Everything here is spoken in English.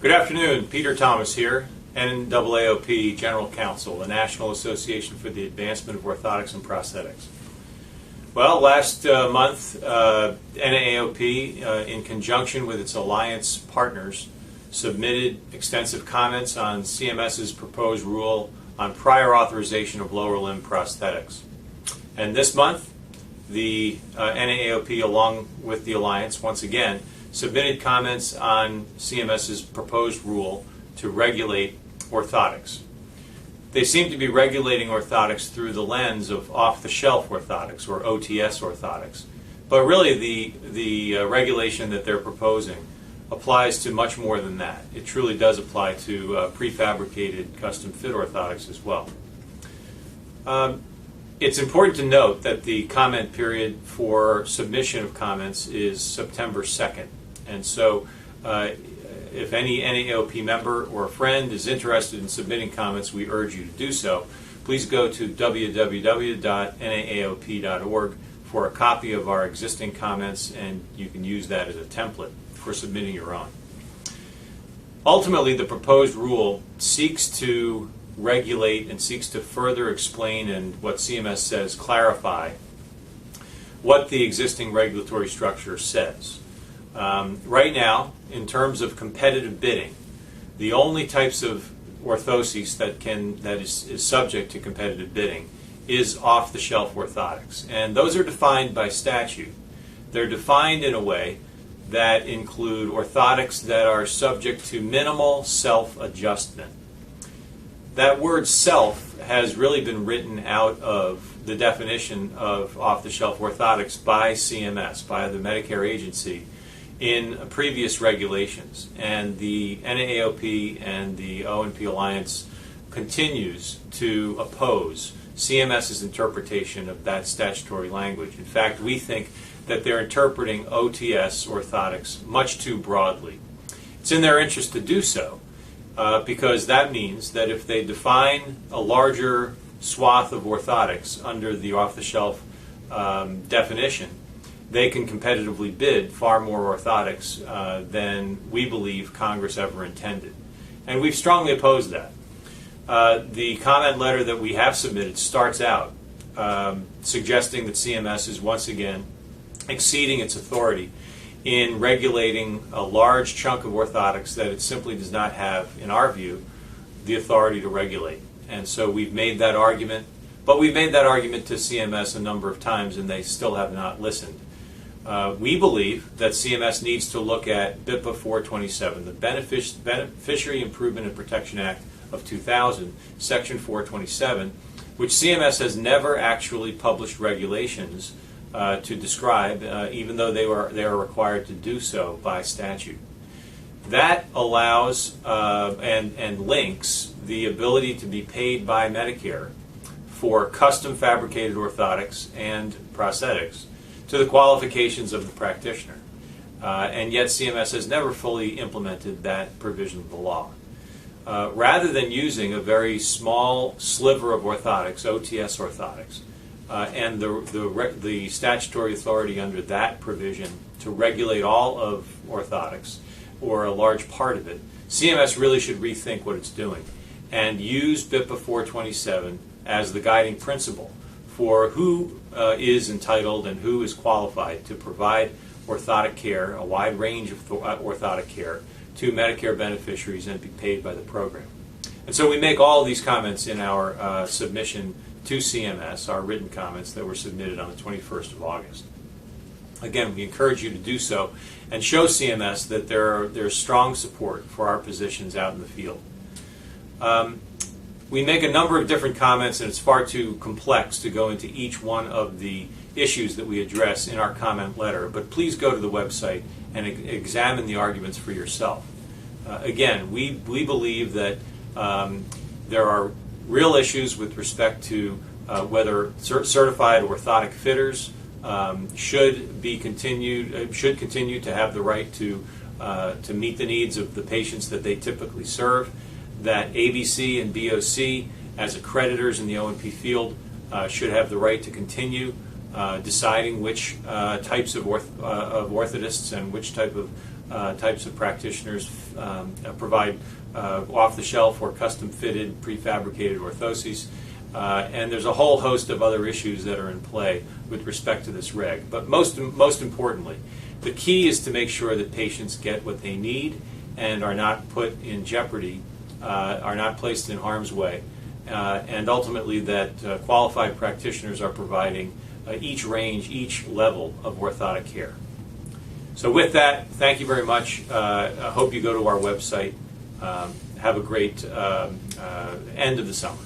Good afternoon, Peter Thomas here, NAAOP General Counsel, the National Association for the Advancement of Orthotics and Prosthetics. Well, last month, NAAOP, in conjunction with its alliance partners, submitted extensive comments on CMS's proposed rule on prior authorization of lower limb prosthetics. And this month, the NAAOP, along with the alliance, once again, submitted comments on CMS's proposed rule to regulate orthotics. They seem to be regulating orthotics through the lens of off-the-shelf orthotics, or OTS orthotics. But really the regulation that they're proposing applies to much more than that. It truly does apply to prefabricated custom-fit orthotics as well. It's important to note that the comment period for submission of comments is September 2nd. And so if any NAAOP member or friend is interested in submitting comments, we urge you to do so. Please go to www.naaop.org for a copy of our existing comments, and you can use that as a template for submitting your own. Ultimately, the proposed rule seeks to regulate and seeks to further explain and what CMS says clarify what the existing regulatory structure says. Right now, in terms of competitive bidding, the only types of orthoses that is subject to competitive bidding is off-the-shelf orthotics, and those are defined by statute. They're defined in a way that include orthotics that are subject to minimal self-adjustment. That word self has really been written out of the definition of off-the-shelf orthotics by CMS, by the Medicare agency, in previous regulations. And the NAAOP and the O&P Alliance continues to oppose CMS's interpretation of that statutory language. In fact, we think that they're interpreting OTS orthotics much too broadly. It's in their interest to do so, because that means that if they define a larger swath of orthotics under the off-the-shelf definition, they can competitively bid far more orthotics than we believe Congress ever intended. And we've strongly opposed that. The comment letter that we have submitted starts out suggesting that CMS is once again exceeding its authority in regulating a large chunk of orthotics that it simply does not have, in our view, the authority to regulate. And so we've made that argument, but we've made that argument to CMS a number of times and they still have not listened. We believe that CMS needs to look at BIPA 427, the Beneficiary Improvement and Protection Act of 2000, Section 427, which CMS has never actually published regulations to describe, even though they are required to do so by statute. That allows and links the ability to be paid by Medicare for custom fabricated orthotics and prosthetics to the qualifications of the practitioner. And yet CMS has never fully implemented that provision of the law. Rather than using a very small sliver of orthotics, OTS orthotics, and the statutory authority under that provision to regulate all of orthotics, or a large part of it, CMS really should rethink what it's doing and use BIPA 427 as the guiding principle for who is entitled and who is qualified to provide orthotic care, a wide range of orthotic care, to Medicare beneficiaries and be paid by the program. And so we make all of these comments in our submission to CMS, our written comments that were submitted on the 21st of August. Again, we encourage you to do so and show CMS that there's strong support for our positions out in the field. We make a number of different comments, and it's far too complex to go into each one of the issues that we address in our comment letter, but please go to the website and examine the arguments for yourself. Again, we believe that there are real issues with respect to whether certified orthotic fitters should continue to have the right to meet the needs of the patients that they typically serve, that ABC and BOC as accreditors in the O&P field should have the right to continue deciding which types of orthotists and which type of types of practitioners provide off-the-shelf or custom-fitted prefabricated orthoses. And there's a whole host of other issues that are in play with respect to this reg. But most importantly, the key is to make sure that patients get what they need and are not put in jeopardy, are not placed in harm's way, and ultimately that qualified practitioners are providing each range, each level of orthotic care. So with that, thank you very much. I hope you go to our website. Have a great end of the summer.